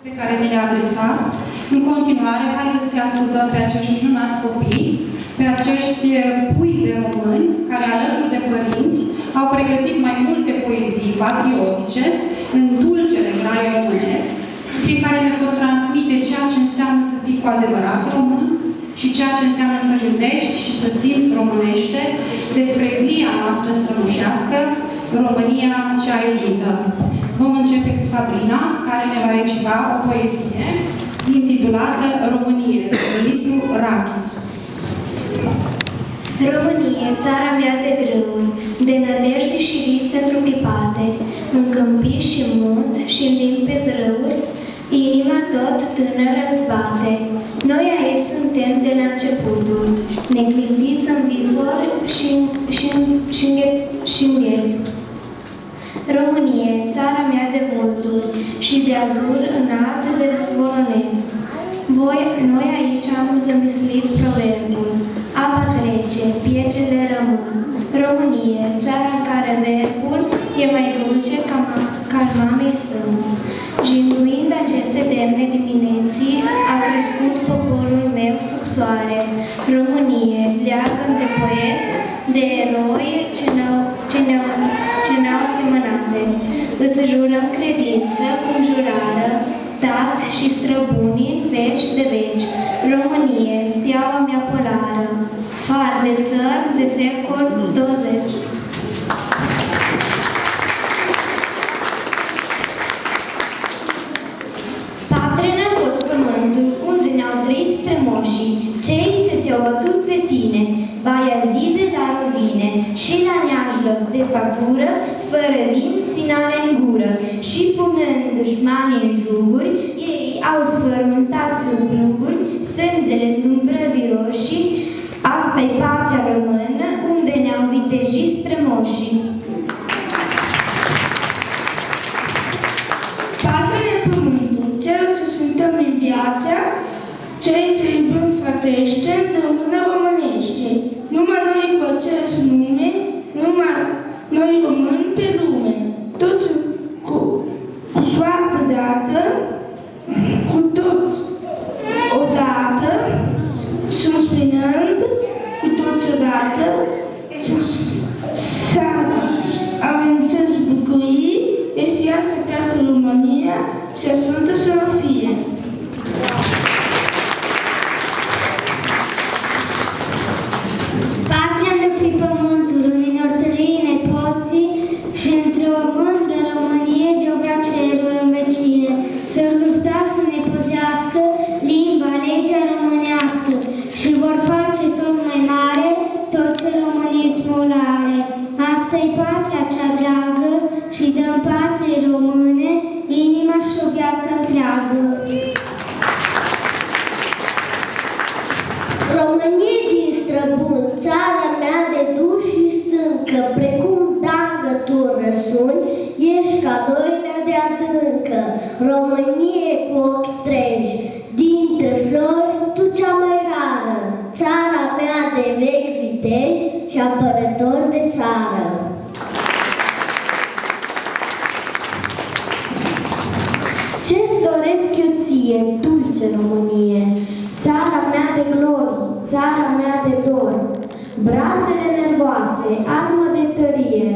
pe care ne le-a adresat. În continuare, haideți să ascultăm pe acești minunați copii, pe acești pui de români, care alături de părinți au pregătit mai multe poezii patriotice în dulcele grai românesc, prin care ne vor transmite ceea ce înseamnă să fii cu adevărat român și ceea ce înseamnă să gândești și să simți românește despre glia noastră strămoșească, România cea iubită. Vom începe cu Sabrina, care ne va recita o poezie intitulată Românie, de Dumitru Rachi. Românie, țara mea de grâuri, de nădejde și vise întruchipate, în câmpii și munți și în limpezi râuri, inima tot tânără îți bate. Noi aici suntem de la începutul, neclintiți în vivor și îngheți. Românie, țara mea de vulturi și de azur înalt de voronet. Noi aici am zămislit proverbul, apa trece, pietrele rămân. Românie, țara în care verbul e mai dulce ca al mamei sân. Jinduind aceste demne dimineții, a crescut poporul meu sub soare. Românie, leagă de poeți, de eroi ce ne-au asemănate. Îți jurăm credință cum jurară tați și străbunii în veci de veci. Românie, steaua mea polară, far de țări de secol 20. Patria ne-a fost pământul unde ne-au trăit strămoșii, cei ce ți-au bătut pe tine, baia zide la rovine și la neajloc de factură, fără din sinale în gură, și punând dușmanii în juguri, ei au sfărmântat sub pluguri sângele dumbrăvii roșii. Asta-i patria română, unde ne-au vitejit strămoșii. Patria e pământul, cel ce suntem în viață, cei ce iubim frătește, de mână românește. Numai noi cu același nume, numai noi români pe lume. Toți cu soartă dată, cu toți odată, suspinând, cu toți odată, să avem țări bucurii, este ea să piată România și a Sfântă Sofie. Patria ne fi pământul, unor tării nepoții și între o mândră Românie de obra cerul în vecie. S-or lupta să ne păzească limba, legea românească și vor face tot mai mare tot ce românismul are. Asta-i patria cea dragă și dă-n patriei române inima și o viață întreagă. Românie din străbun, țara mea de duș și stâncă, precum dacă tu răsuni, ești ca doină de adâncă. Românie cu ochi tregi, dintre flori tu cea mai rară, țara mea de vechi vitej și apărător de țară. Ce-ți doresc eu ție, dulce Românie, țara mea de glorii, țara mea de dor, brațele nervoase, armă de tărie,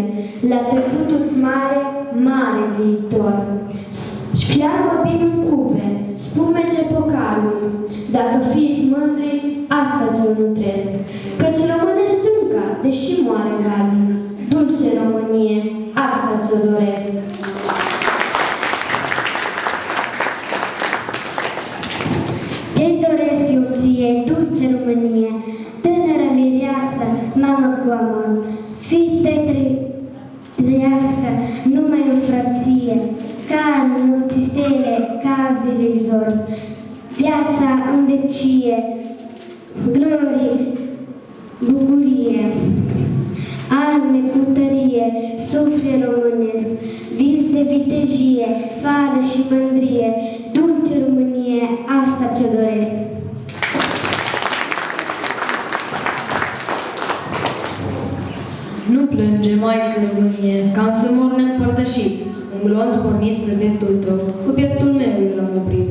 la trecutul mare, mare viitor. Fiarbă bine în cupe, spumece pocalul, dacă fiți mândri, asta ți-o nutresc, căci rămâne stânca, deși moare galul, dulce Românie, asta ți-o doresc. Ce-ți doresc eu ție, dulce Românie, tânără mireasă, mamă cu amant, fii trăiască numai în frăție, ca în nopți stele, ca zilizor, viața în vecie, glorie, bucurie, arme cu tărie, suflet românesc, vis de vitejie, fară și mândrie, dulce Românie, asta ți-o doresc. Nu plânge, Maică Românie, ca să mor neîmpărtășit, un glonț pornit spre dreptul tău, cu pieptul meu l-am oprit.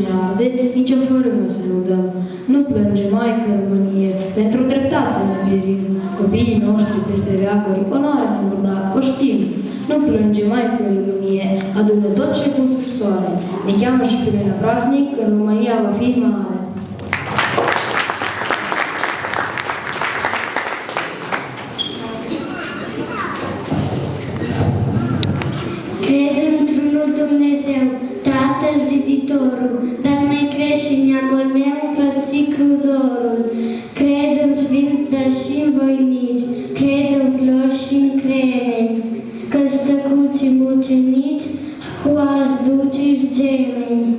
ne arde, nici o fărâmă să nu dăm. Nu plânge, Maică Românie, pentru dreptate ne pierim. Copiii noștri peste veacuri, onoare ne vor da, o știm. Nu plânge, Maică Românie, adună tot ce cu soare. Ne cheamă și pe mine praznic, că România va fi mare. Cred într-unul Dumnezeu, Tatăl Ziditorul, dar mai cred și în neamul meu, frății crudorul. Cred în sfinți și în voinici, cred în flori și în cremeni, că stăcuții mucenici cu azi duci gemeni.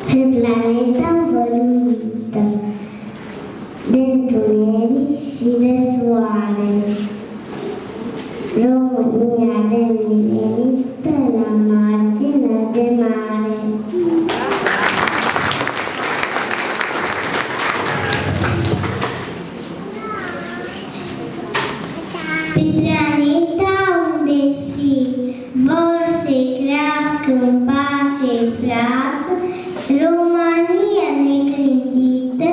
Pe planeta învăluită de întuneric și de soare, România de milenii stă la marginea de mare. Pe planeta unde fi vor să crească în pace frată, România neclintită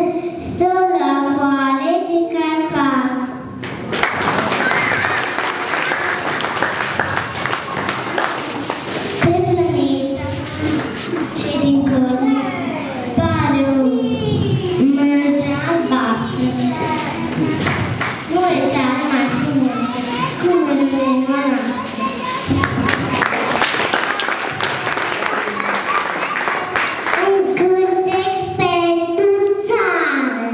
stă la vale de Carpați. Pe planeta ce din cosmos pare o mărgea albastră, nu e țara mai frumoasă cum România noastră. Un cântec pentru țară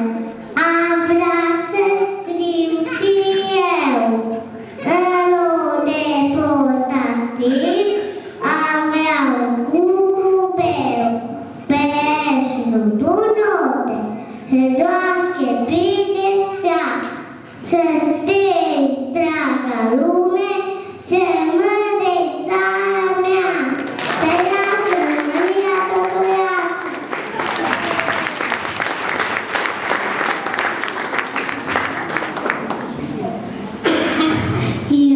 am vrea să scriu și eu. În loc de potativ am vrea un cucubeu. Pe restul bunote se doasche bine seara, să stea întreaga lume ce mândre țara mea. Să lasă România să trăiască.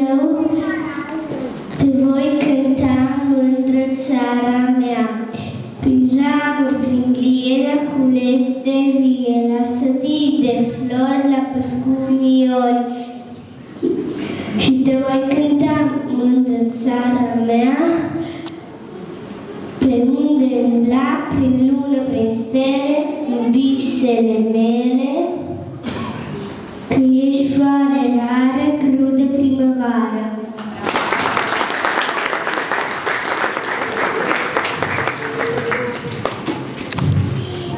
Eu te voi cânta mândră țara mea, prin ramuri, prin gliere, cules de vie, la sădii de flori, la păscuniori. Și te voi cânta mândră țara mea, pe unde îmbla, prin lună, prin stele, în visele mele, că ești floare rară, crudă primăvară.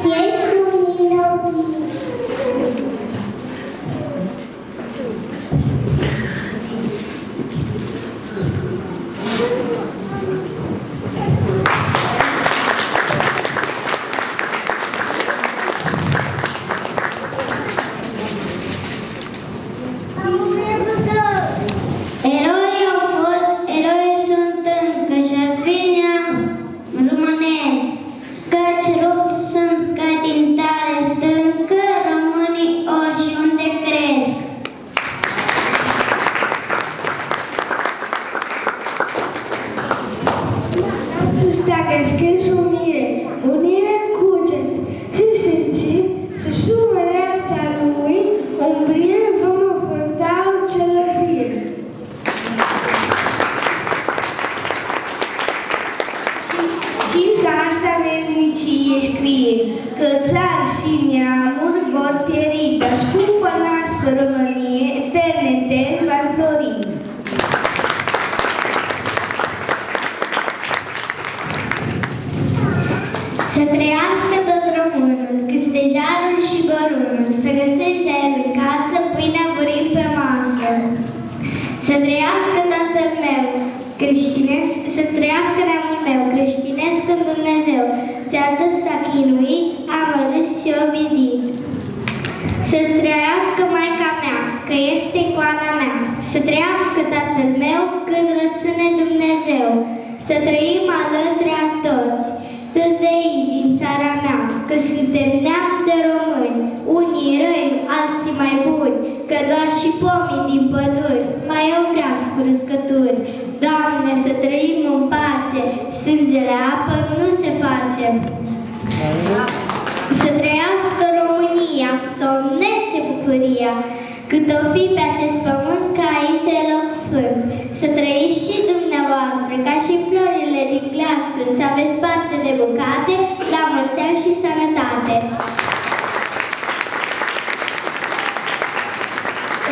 Ești lumină Eroi au fost, eroi sunt încă și-ar fi neam românesc, căci rupți sunt ca din tare stâncă românii oriunde cresc. Nostru steagă scris unire în cuget, și simțim să sumă reacția lui, umbrire vom înfrunta orice fie. Și în cartea vernicie scrie că țari și neamuri vor pieri, dar scumpă noastră Românie, etern, etern va înflori. Să trăiască tot românul, câstejarul și gorunul, să găsești de el în casă pâinea burim pe masă. Să trăiască tatăl meu, creștinesc, să trăiască neamul meu, creștinesc în Dumnezeu, de atât s-a chinuit. cât răține Dumnezeu, să trăim alături a toți de aici, din țara mea, că suntem neam de români, unii răi, alții mai buni, că doar și pomii din păduri mai au grași cu ruscături. Doamne, să trăim în pace, sângele apă nu se face. Să trăiască România, să o înnece bucuria, cât o fi pe acest pământ, că aici e loc sfânt. Să trăiți și dumneavoastră, ca și florile din glastul, să aveți parte de bucate, la mulți ani și sănătate.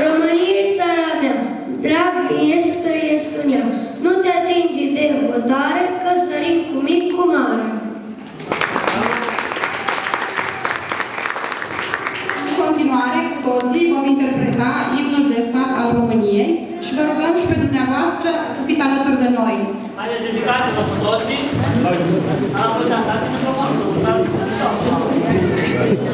România e țara mea, drag e să trăiesc în ea. Nu te atinge de hotare, că sărim cu mic cu mare. În continuare, cu toții vom interpreta imnul de stat al României și vă rugăm și pe dumneavoastră să fiți alături de noi. Haideți, ridicați-vă cu toții. Am putea, dați-mi microfonul,